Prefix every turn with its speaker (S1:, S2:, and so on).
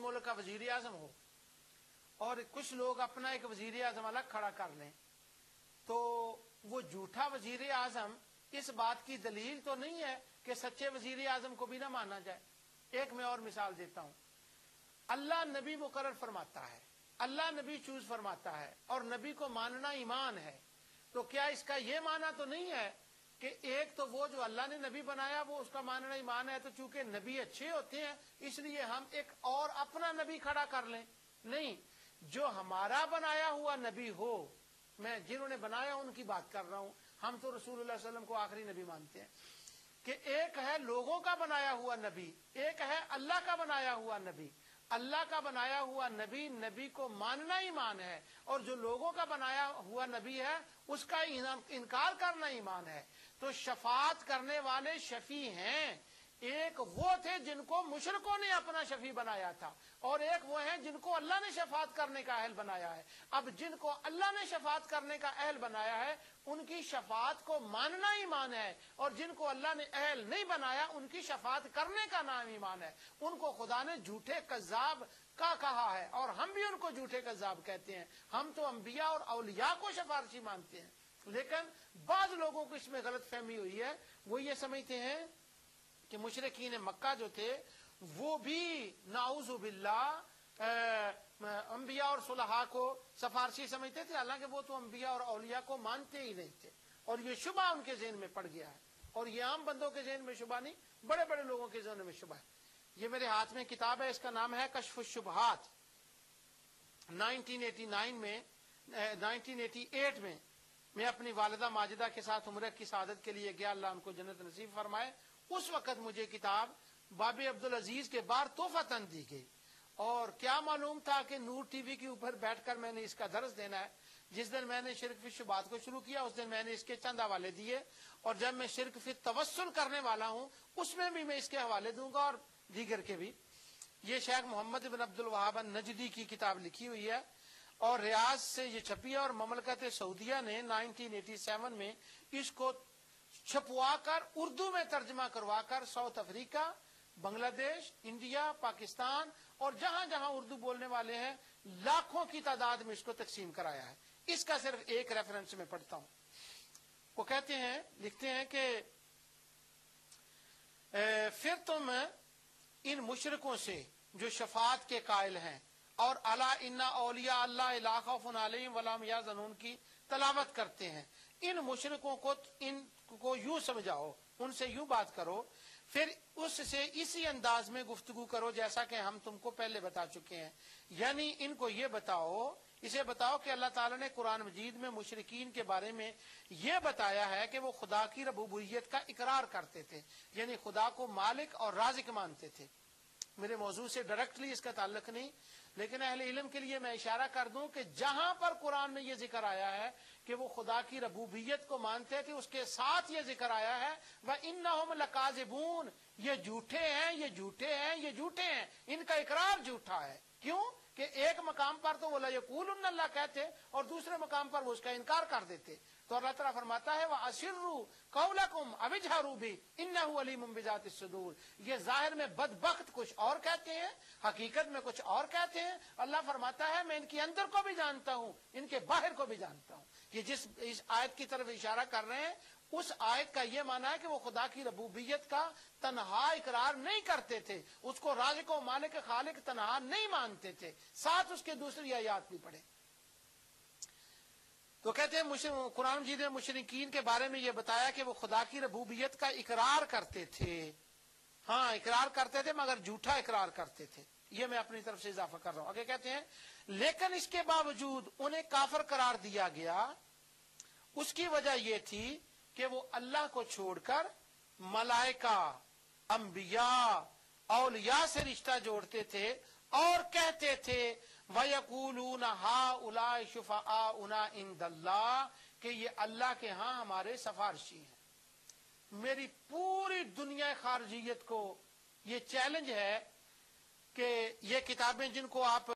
S1: ملک کا وزیر اعظم ہو اور کچھ لوگ اپنا ایک وزیر اعظم الگ کھڑا کر لیں تو وہ جھوٹا وزیر اعظم اس بات کی دلیل تو نہیں ہے کہ سچے وزیر اعظم کو بھی نہ مانا جائے. ایک میں اور مثال دیتا ہوں. اللہ نبی مقرر فرماتا ہے, اللہ نبی چوز فرماتا ہے اور نبی کو ماننا ایمان ہے. تو کیا اس کا یہ معنی تو نہیں ہے کہ ایک تو وہ جو اللہ نے نبی بنایا وہ اس کا ماننا ایمان ہے, تو چونکہ نبی اچھے ہوتے ہیں اس لیے ہم ایک اور اپنا نبی کھڑا کر لیں؟ نہیں, جو ہمارا بنایا ہوا نبی ہو, میں جنہوں نے بنایا ان کی بات کر رہا ہوں. ہم تو رسول اللہ صلی اللہ علیہ وسلم کو آخری نبی مانتے ہیں کہ ایک ہے لوگوں کا بنایا ہوا نبی, ایک ہے اللہ کا بنایا ہوا نبی. اللہ کا بنایا ہوا نبی, نبی کو ماننا ایمان ہے, اور جو لوگوں کا بنایا ہوا نبی ہے اس کا انکار کرنا ایمان ہے. تو شفاعت کرنے والے شفیع ہیں. ایک وہ تھے جن کو مشرکوں نے اپنا شفیع بنایا تھا, اور ایک وہ ہیں جن کو اللہ نے شفاعت کرنے کا اہل بنایا ہے. اب جن کو اللہ نے شفاعت کرنے کا اہل بنایا ہے ان کی شفاعت کو ماننا ایمان ہے, اور جن کو اللہ نے اہل نہیں بنایا ان کی شفاعت کرنے کا نام ایمان ہے. ان کو خدا نے جھوٹے کذاب کا کہا ہے, اور ہم بھی ان کو جھوٹے کذاب کہتے ہیں. ہم تو انبیاء اور اولیاء کو شفارشی مانتے ہیں, لیکن بعض لوگوں کو اس میں غلط فہمی ہوئی ہے. وہ یہ سمجھتے ہیں کہ مشرکین مکہ جو تھے وہ بھی نعوذ باللہ انبیاء اور صلحاء کو سفارشی سمجھتے تھے, حالانکہ وہ تو انبیاء اور اولیاء کو مانتے ہی نہیں تھے. اور یہ شبہ ان کے ذہن میں پڑ گیا ہے, اور یہ عام بندوں کے ذہن میں شبہ نہیں, بڑے بڑے لوگوں کے ذہن میں شبہ ہے. یہ میرے ہاتھ میں کتاب ہے, اس کا نام ہے کشف الشبہات. 1988 میں اپنی والدہ ماجدہ کے ساتھ عمرہ کی سعادت کے لیے گیا, اللہ ان کو جنت نصیب فرمائے. اس وقت مجھے کتاب باب عبدالعزیز کے بار تحفتاً دی گئی, اور کیا معلوم تھا کہ نور ٹی وی کے اوپر بیٹھ کر میں نے اس کا درس دینا ہے. جس دن میں نے شرک فی الشبہات کو شروع کیا اس دن میں نے اس کے چند حوالے دیے, اور جب میں شرک فی التوسل کرنے والا ہوں اس میں بھی میں اس کے حوالے دوں گا, اور دیگر کے بھی. یہ شیخ محمد بن عبد الوہاب النجدی کی کتاب لکھی ہوئی ہے, اور ریاض سے یہ چھپی ہے, اور مملکت سعودیہ نے 1987 میں اس کو چھپوا کر اردو میں ترجمہ کروا کر ساؤتھ افریقہ, بنگلہ دیش, انڈیا, پاکستان اور جہاں جہاں اردو بولنے والے ہیں لاکھوں کی تعداد میں اس کو تقسیم کرایا ہے. اس کا صرف ایک ریفرنس میں پڑھتا ہوں. وہ کہتے ہیں, لکھتے ہیں کہ پھر تم ان مشرکوں سے جو شفاعت کے قائل ہیں اور الا ان اولیاء اللہ لا خوف علیہم ولا هم یحزنون کی تلاوت کرتے ہیں, ان مشرکوں کو یوں سمجھاؤ, ان سے یوں بات کرو, پھر اس سے اسی انداز میں گفتگو کرو جیسا کہ ہم تم کو پہلے بتا چکے ہیں. یعنی ان کو یہ بتاؤ, اسے بتاؤ کہ اللہ تعالیٰ نے قرآن مجید میں مشرکین کے بارے میں یہ بتایا ہے کہ وہ خدا کی ربوبیت کا اقرار کرتے تھے, یعنی خدا کو مالک اور رازق مانتے تھے. میرے موضوع سے ڈائریکٹلی اس کا تعلق نہیں, لیکن اہل علم کے لیے میں اشارہ کر دوں کہ جہاں پر قرآن میں یہ ذکر آیا ہے کہ وہ خدا کی ربوبیت کو مانتے تھے, اس کے ساتھ یہ ذکر آیا ہے وَإِنَّهُمْ لَكَاذِبُونَ, یہ جھوٹے ہیں, یہ جھوٹے ہیں, یہ جھوٹے ہیں, ان کا اقرار جھوٹا ہے. کیوں کہ ایک مقام پر تو وہ لا یقولن اللہ کہتے اور دوسرے مقام پر وہ اس کا انکار کر دیتے. تو اللہ تعالیٰ فرماتا ہے وَأَسِرُّوا قَوْلَكُمْ أَوِ اجْهَرُوا بِهِ إِنَّهُ عَلِيمٌ بِذَاتِ الصُّدُورِ. یہ ظاہر میں بدبخت کچھ اور کہتے ہیں, حقیقت میں کچھ اور کہتے ہیں. اللہ فرماتا ہے میں ان کے اندر کو بھی جانتا ہوں, ان کے باہر کو بھی جانتا ہوں. یہ جس اس آیت کی طرف اشارہ کر رہے ہیں اس آیت کا یہ معنی ہے کہ وہ خدا کی ربوبیت کا تنہا اقرار نہیں کرتے تھے, اس کو رازق و مالک خالق تنہا نہیں مانتے تھے. ساتھ اس کے دوسری آیات بھی پڑھے تو کہتے ہیں قرآن مجید نے مشرکین کے بارے میں یہ بتایا کہ وہ خدا کی ربوبیت کا اقرار کرتے تھے. ہاں اقرار کرتے تھے مگر جھوٹا اقرار کرتے تھے. یہ میں اپنی طرف سے اضافہ کر رہا ہوں. آگے کہتے ہیں لیکن اس کے باوجود انہیں کافر قرار دیا گیا. اس کی وجہ یہ تھی کہ وہ اللہ کو چھوڑ کر ملائکہ, انبیاء, اولیاء سے رشتہ جوڑتے تھے اور کہتے تھے وَيَقُولُونَ هَؤُلَاءِ شُفَعَاؤُنَا عِندَ اللَّهِ, کہ یہ اللہ کے ہاں ہمارے سفارشی ہیں. میری پوری دنیا خارجیت کو یہ چیلنج ہے کہ یہ کتابیں جن کو آپ